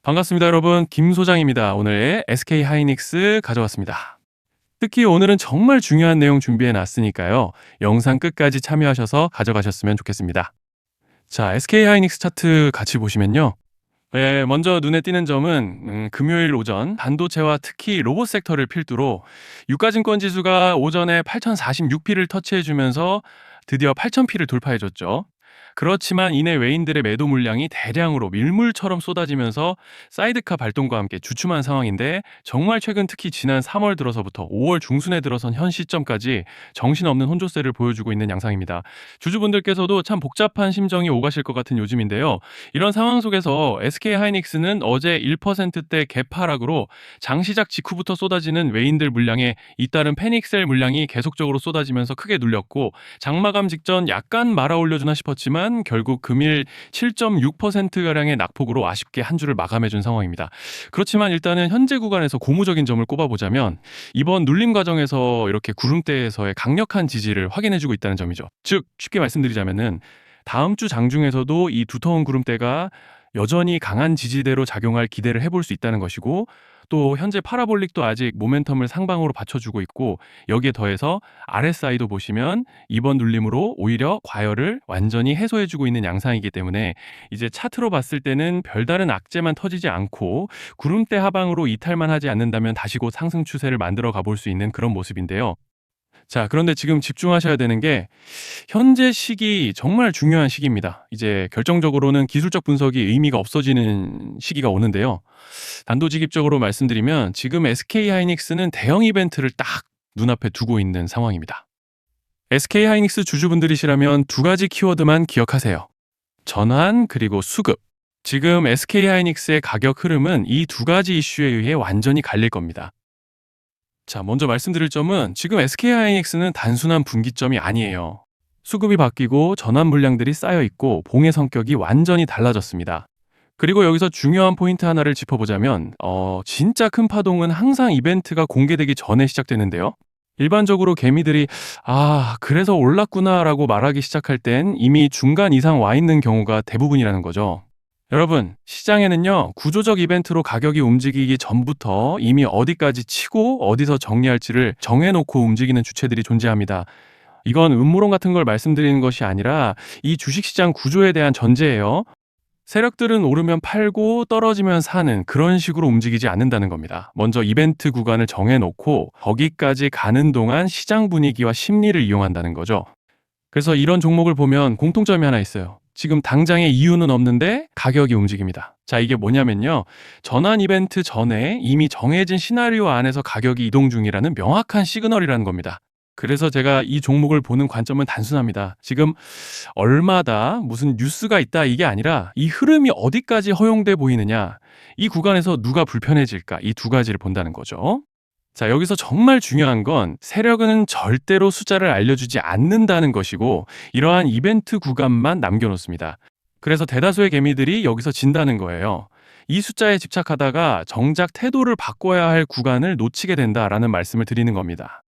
반갑습니다, 여러분. 김 소장입니다. 오늘 SK 하이닉스 가져왔습니다. 특히 오늘은 정말 중요한 내용 준비해 놨으니까요. 영상 끝까지 참여하셔서 가져가셨으면 좋겠습니다. 자, SK 하이닉스 차트 같이 보시면요. 네, 먼저 눈에 띄는 점은 금요일 오전 반도체와 특히 로봇 섹터를 필두로 유가증권 지수가 오전에 8,046P를 터치해 주면서 드디어 8,000P를 돌파해 줬죠. 그렇지만 이내 외인들의 매도 물량이 대량으로 밀물처럼 쏟아지면서 사이드카 발동과 함께 주춤한 상황인데, 정말 최근 특히 지난 3월 들어서부터 5월 중순에 들어선 현 시점까지 정신없는 혼조세를 보여주고 있는 양상입니다. 주주분들께서도 참 복잡한 심정이 오가실 것 같은 요즘인데요. 이런 상황 속에서 SK 하이닉스는 어제 1%대 갭하락으로 장 시작 직후부터 쏟아지는 외인들 물량에 잇따른 패닉셀 물량이 계속적으로 쏟아지면서 크게 눌렸고, 장마감 직전 약간 말아 올려주나 싶었지만 결국 금일 7.6%가량의 낙폭으로 아쉽게 한 주를 마감해준 상황입니다. 그렇지만 일단은 현재 구간에서 고무적인 점을 꼽아보자면, 이번 눌림 과정에서 이렇게 구름대에서의 강력한 지지를 확인해주고 있다는 점이죠. 즉 쉽게 말씀드리자면은 다음 주 장중에서도 이 두터운 구름대가 여전히 강한 지지대로 작용할 기대를 해볼 수 있다는 것이고, 또 현재 파라볼릭도 아직 모멘텀을 상방으로 받쳐주고 있고, 여기에 더해서 RSI도 보시면 이번 눌림으로 오히려 과열을 완전히 해소해주고 있는 양상이기 때문에 이제 차트로 봤을 때는 별다른 악재만 터지지 않고 구름대 하방으로 이탈만 하지 않는다면 다시 곧 상승 추세를 만들어 가볼 수 있는 그런 모습인데요. 자, 그런데 지금 집중하셔야 되는 게 현재 시기 정말 중요한 시기입니다. 이제 결정적으로는 기술적 분석이 의미가 없어지는 시기가 오는데요. 단도직입적으로 말씀드리면 지금 SK 하이닉스는 대형 이벤트를 딱 눈앞에 두고 있는 상황입니다. SK 하이닉스 주주분들이시라면 두 가지 키워드만 기억하세요. 전환 그리고 수급. 지금 SK 하이닉스의 가격 흐름은 이 두 가지 이슈에 의해 완전히 갈릴 겁니다. 자, 먼저 말씀드릴 점은 지금 SK 하이닉스는 단순한 분기점이 아니에요. 수급이 바뀌고 전환 물량들이 쌓여 있고 봉의 성격이 완전히 달라졌습니다. 그리고 여기서 중요한 포인트 하나를 짚어보자면 진짜 큰 파동은 항상 이벤트가 공개되기 전에 시작되는데요. 일반적으로 개미들이 그래서 올랐구나라고 말하기 시작할 땐 이미 중간 이상 와 있는 경우가 대부분이라는 거죠. 여러분, 시장에는요, 구조적 이벤트로 가격이 움직이기 전부터 이미 어디까지 치고 어디서 정리할지를 정해놓고 움직이는 주체들이 존재합니다. 이건 음모론 같은 걸 말씀드리는 것이 아니라 이 주식시장 구조에 대한 전제예요. 세력들은 오르면 팔고 떨어지면 사는 그런 식으로 움직이지 않는다는 겁니다. 먼저 이벤트 구간을 정해놓고 거기까지 가는 동안 시장 분위기와 심리를 이용한다는 거죠. 그래서 이런 종목을 보면 공통점이 하나 있어요. 지금 당장의 이유는 없는데 가격이 움직입니다. 자, 이게 뭐냐면요. 전환 이벤트 전에 이미 정해진 시나리오 안에서 가격이 이동 중이라는 명확한 시그널이라는 겁니다. 그래서 제가 이 종목을 보는 관점은 단순합니다. 지금 얼마다 무슨 뉴스가 있다 이게 아니라 이 흐름이 어디까지 허용돼 보이느냐, 이 구간에서 누가 불편해질까, 이 두 가지를 본다는 거죠. 자, 여기서 정말 중요한 건 세력은 절대로 숫자를 알려주지 않는다는 것이고, 이러한 이벤트 구간만 남겨놓습니다. 그래서 대다수의 개미들이 여기서 진다는 거예요. 이 숫자에 집착하다가 정작 태도를 바꿔야 할 구간을 놓치게 된다라는 말씀을 드리는 겁니다.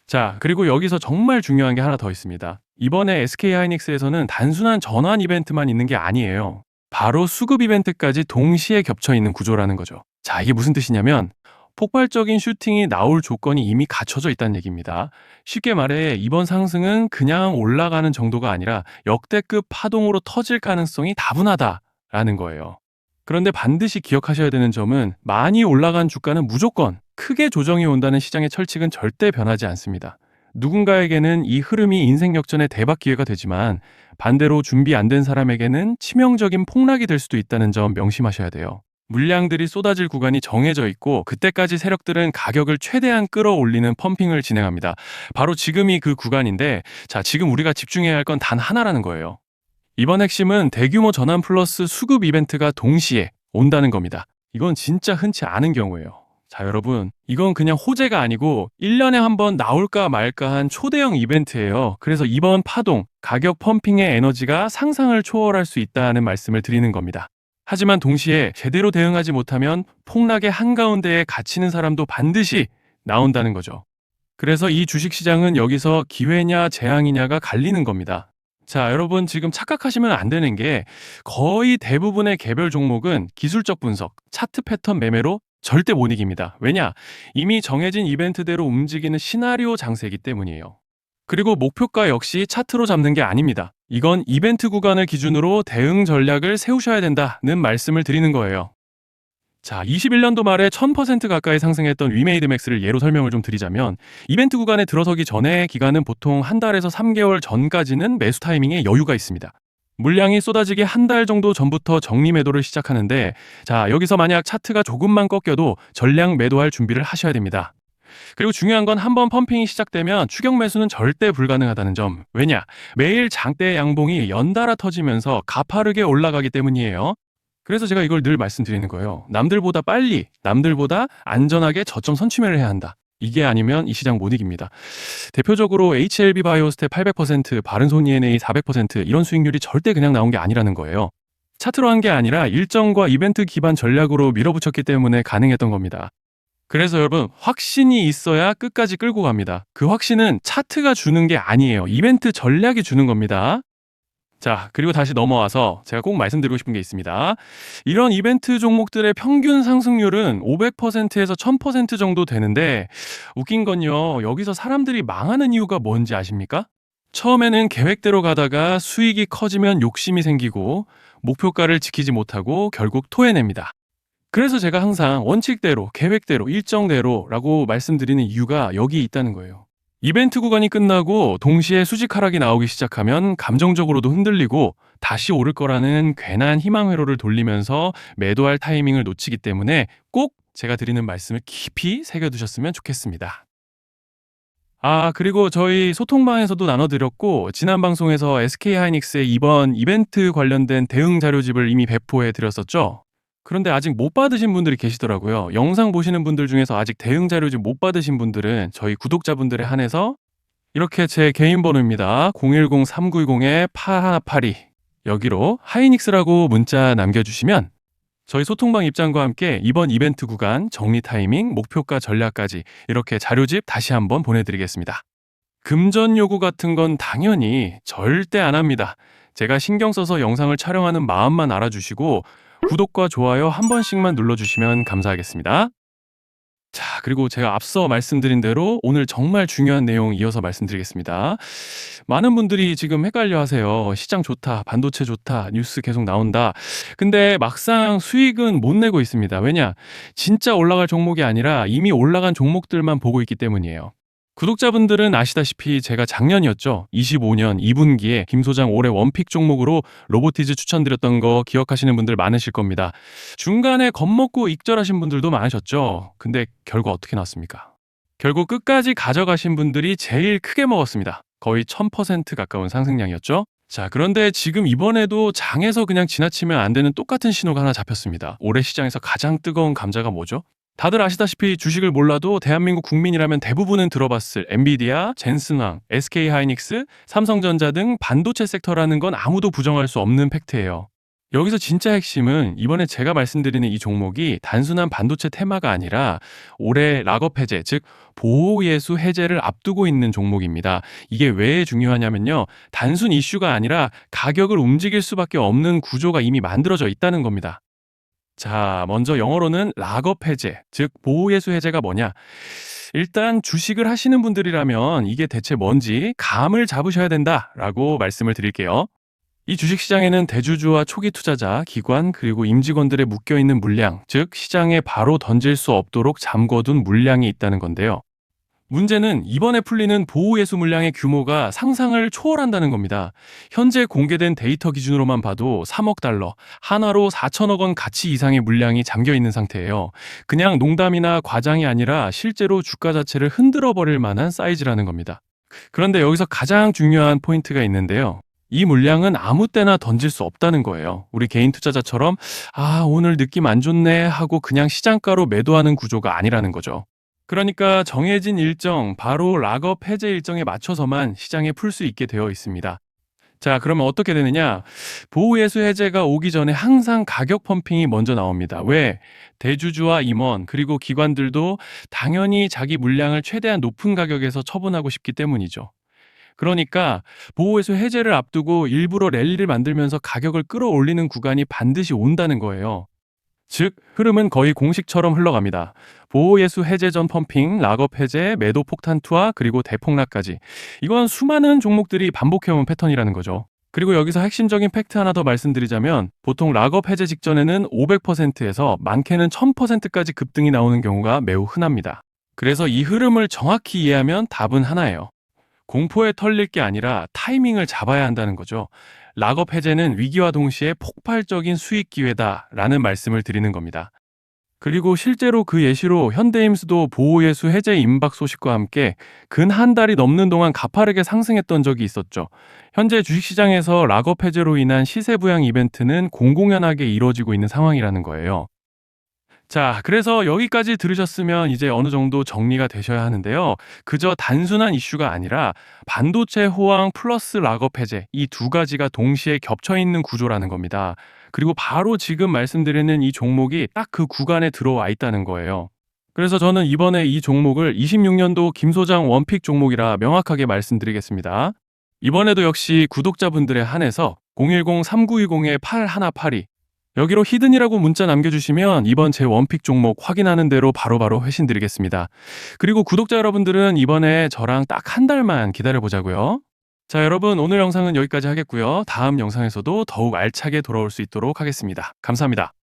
자, 그리고 여기서 정말 중요한 게 하나 더 있습니다. 이번에 SK 하이닉스에서는 단순한 전환 이벤트만 있는 게 아니에요. 바로 수급 이벤트까지 동시에 겹쳐 있는 구조라는 거죠. 자, 이게 무슨 뜻이냐면 폭발적인 슈팅이 나올 조건이 이미 갖춰져 있다는 얘기입니다. 쉽게 말해 이번 상승은 그냥 올라가는 정도가 아니라 역대급 파동으로 터질 가능성이 다분하다라는 거예요. 그런데 반드시 기억하셔야 되는 점은 많이 올라간 주가는 무조건 크게 조정이 온다는 시장의 철칙은 절대 변하지 않습니다. 누군가에게는 이 흐름이 인생 역전의 대박 기회가 되지만 반대로 준비 안 된 사람에게는 치명적인 폭락이 될 수도 있다는 점 명심하셔야 돼요. 물량들이 쏟아질 구간이 정해져 있고 그때까지 세력들은 가격을 최대한 끌어올리는 펌핑을 진행합니다. 바로 지금이 그 구간인데, 자, 지금 우리가 집중해야 할 건 단 하나라는 거예요. 이번 핵심은 대규모 전환 플러스 수급 이벤트가 동시에 온다는 겁니다. 이건 진짜 흔치 않은 경우예요. 자, 여러분, 이건 그냥 호재가 아니고 1년에 한 번 나올까 말까 한 초대형 이벤트예요. 그래서 이번 파동, 가격 펌핑의 에너지가 상상을 초월할 수 있다는 말씀을 드리는 겁니다. 하지만 동시에 제대로 대응하지 못하면 폭락의 한가운데에 갇히는 사람도 반드시 나온다는 거죠. 그래서 이 주식시장은 여기서 기회냐 재앙이냐가 갈리는 겁니다. 자, 여러분 지금 착각하시면 안 되는 게 거의 대부분의 개별 종목은 기술적 분석, 차트 패턴 매매로 절대 못 이깁니다. 왜냐? 이미 정해진 이벤트대로 움직이는 시나리오 장세이기 때문이에요. 그리고 목표가 역시 차트로 잡는 게 아닙니다. 이건 이벤트 구간을 기준으로 대응 전략을 세우셔야 된다는 말씀을 드리는 거예요. 자, 21년도 말에 1000% 가까이 상승했던 위메이드 맥스를 예로 설명을 좀 드리자면 이벤트 구간에 들어서기 전에 기간은 보통 한 달에서 3개월 전까지는 매수 타이밍에 여유가 있습니다. 물량이 쏟아지기 한 달 정도 전부터 정리 매도를 시작하는데 자, 여기서 만약 차트가 조금만 꺾여도 전량 매도할 준비를 하셔야 됩니다. 그리고 중요한 건 한번 펌핑이 시작되면 추격 매수는 절대 불가능하다는 점. 왜냐? 매일 장대 양봉이 연달아 터지면서 가파르게 올라가기 때문이에요. 그래서 제가 이걸 늘 말씀드리는 거예요. 남들보다 빨리, 남들보다 안전하게 저점 선취매를 해야 한다. 이게 아니면 이 시장 못 이깁니다. 대표적으로 HLB 바이오스텝 800%, 바른손 ENA 400% 이런 수익률이 절대 그냥 나온 게 아니라는 거예요. 차트로 한 게 아니라 일정과 이벤트 기반 전략으로 밀어붙였기 때문에 가능했던 겁니다. 그래서 여러분, 확신이 있어야 끝까지 끌고 갑니다. 그 확신은 차트가 주는 게 아니에요. 이벤트 전략이 주는 겁니다. 자, 그리고 다시 넘어와서 제가 꼭 말씀드리고 싶은 게 있습니다. 이런 이벤트 종목들의 평균 상승률은 500%에서 1000% 정도 되는데 웃긴 건요. 여기서 사람들이 망하는 이유가 뭔지 아십니까? 처음에는 계획대로 가다가 수익이 커지면 욕심이 생기고 목표가를 지키지 못하고 결국 토해냅니다. 그래서 제가 항상 원칙대로, 계획대로, 일정대로라고 말씀드리는 이유가 여기 있다는 거예요. 이벤트 구간이 끝나고 동시에 수직 하락이 나오기 시작하면 감정적으로도 흔들리고 다시 오를 거라는 괜한 희망 회로를 돌리면서 매도할 타이밍을 놓치기 때문에 꼭 제가 드리는 말씀을 깊이 새겨두셨으면 좋겠습니다. 아, 그리고 저희 소통방에서도 나눠드렸고 지난 방송에서 SK하이닉스의 이번 이벤트 관련된 대응 자료집을 이미 배포해 드렸었죠. 그런데 아직 못 받으신 분들이 계시더라고요. 영상 보시는 분들 중에서 아직 대응 자료집 못 받으신 분들은 저희 구독자분들에 한해서 이렇게 제 개인 번호입니다. 010-3910-8182 여기로 하이닉스라고 문자 남겨주시면 저희 소통방 입장과 함께 이번 이벤트 구간 정리 타이밍, 목표가 전략까지 이렇게 자료집 다시 한번 보내드리겠습니다. 금전 요구 같은 건 당연히 절대 안 합니다. 제가 신경 써서 영상을 촬영하는 마음만 알아주시고 구독과 좋아요 한 번씩만 눌러주시면 감사하겠습니다. 자, 그리고 제가 앞서 말씀드린 대로 오늘 정말 중요한 내용 이어서 말씀드리겠습니다. 많은 분들이 지금 헷갈려 하세요. 시장 좋다, 반도체 좋다, 뉴스 계속 나온다. 근데 막상 수익은 못 내고 있습니다. 왜냐? 진짜 올라갈 종목이 아니라 이미 올라간 종목들만 보고 있기 때문이에요. 구독자분들은 아시다시피 제가 작년이었죠. 25년 2분기에 김 소장 올해 원픽 종목으로 로보티즈 추천드렸던 거 기억하시는 분들 많으실 겁니다. 중간에 겁먹고 익절하신 분들도 많으셨죠. 근데 결과 어떻게 나왔습니까? 결국 끝까지 가져가신 분들이 제일 크게 먹었습니다. 거의 1000% 가까운 상승량이었죠. 자, 그런데 지금 이번에도 장에서 그냥 지나치면 안 되는 똑같은 신호가 하나 잡혔습니다. 올해 시장에서 가장 뜨거운 감자가 뭐죠? 다들 아시다시피 주식을 몰라도 대한민국 국민이라면 대부분은 들어봤을 엔비디아, 젠슨왕, SK하이닉스, 삼성전자 등 반도체 섹터라는 건 아무도 부정할 수 없는 팩트예요. 여기서 진짜 핵심은 이번에 제가 말씀드리는 이 종목이 단순한 반도체 테마가 아니라 올해 락업 해제, 즉 보호예수 해제를 앞두고 있는 종목입니다. 이게 왜 중요하냐면요. 단순 이슈가 아니라 가격을 움직일 수밖에 없는 구조가 이미 만들어져 있다는 겁니다. 자, 먼저 영어로는 락업 해제, 즉 보호예수 해제가 뭐냐? 일단 주식을 하시는 분들이라면 이게 대체 뭔지 감을 잡으셔야 된다라고 말씀을 드릴게요. 이 주식시장에는 대주주와 초기 투자자, 기관, 그리고 임직원들의 묶여있는 물량, 즉 시장에 바로 던질 수 없도록 잠궈둔 물량이 있다는 건데요. 문제는 이번에 풀리는 보호예수 물량의 규모가 상상을 초월한다는 겁니다. 현재 공개된 데이터 기준으로만 봐도 3억 달러, 한화로 4천억 원 가치 이상의 물량이 잠겨 있는 상태예요. 그냥 농담이나 과장이 아니라 실제로 주가 자체를 흔들어 버릴 만한 사이즈라는 겁니다. 그런데 여기서 가장 중요한 포인트가 있는데요. 이 물량은 아무 때나 던질 수 없다는 거예요. 우리 개인 투자자처럼 오늘 느낌 안 좋네 하고 그냥 시장가로 매도하는 구조가 아니라는 거죠. 그러니까 정해진 일정, 바로 락업 해제 일정에 맞춰서만 시장에 풀 수 있게 되어 있습니다. 자, 그러면 어떻게 되느냐? 보호예수 해제가 오기 전에 항상 가격 펌핑이 먼저 나옵니다. 왜? 대주주와 임원, 그리고 기관들도 당연히 자기 물량을 최대한 높은 가격에서 처분하고 싶기 때문이죠. 그러니까 보호회수 해제를 앞두고 일부러 랠리를 만들면서 가격을 끌어올리는 구간이 반드시 온다는 거예요. 즉, 흐름은 거의 공식처럼 흘러갑니다. 보호예수 해제 전 펌핑, 락업 해제, 매도 폭탄 투하, 그리고 대폭락까지. 이건 수많은 종목들이 반복해온 패턴이라는 거죠. 그리고 여기서 핵심적인 팩트 하나 더 말씀드리자면 보통 락업 해제 직전에는 500%에서 많게는 1000%까지 급등이 나오는 경우가 매우 흔합니다. 그래서 이 흐름을 정확히 이해하면 답은 하나예요. 공포에 털릴 게 아니라 타이밍을 잡아야 한다는 거죠. 락업 해제는 위기와 동시에 폭발적인 수익 기회다라는 말씀을 드리는 겁니다. 그리고 실제로 그 예시로 현대임수도 보호예수 해제 임박 소식과 함께 근 한 달이 넘는 동안 가파르게 상승했던 적이 있었죠. 현재 주식시장에서 락업 해제로 인한 시세 부양 이벤트는 공공연하게 이루어지고 있는 상황이라는 거예요. 자, 그래서 여기까지 들으셨으면 이제 어느 정도 정리가 되셔야 하는데요. 그저 단순한 이슈가 아니라 반도체 호황 플러스 락업 해제 이 두 가지가 동시에 겹쳐 있는 구조라는 겁니다. 그리고 바로 지금 말씀드리는 이 종목이 딱 그 구간에 들어와 있다는 거예요. 그래서 저는 이번에 이 종목을 26년도 김 소장 원픽 종목이라 명확하게 말씀드리겠습니다. 이번에도 역시 구독자분들에 한해서 010-3920-8182 여기로 히든이라고 문자 남겨주시면 이번 제 원픽 종목 확인하는 대로 바로바로 회신 드리겠습니다. 그리고 구독자 여러분들은 이번에 저랑 딱 한 달만 기다려보자고요. 자, 여러분 오늘 영상은 여기까지 하겠고요. 다음 영상에서도 더욱 알차게 돌아올 수 있도록 하겠습니다. 감사합니다.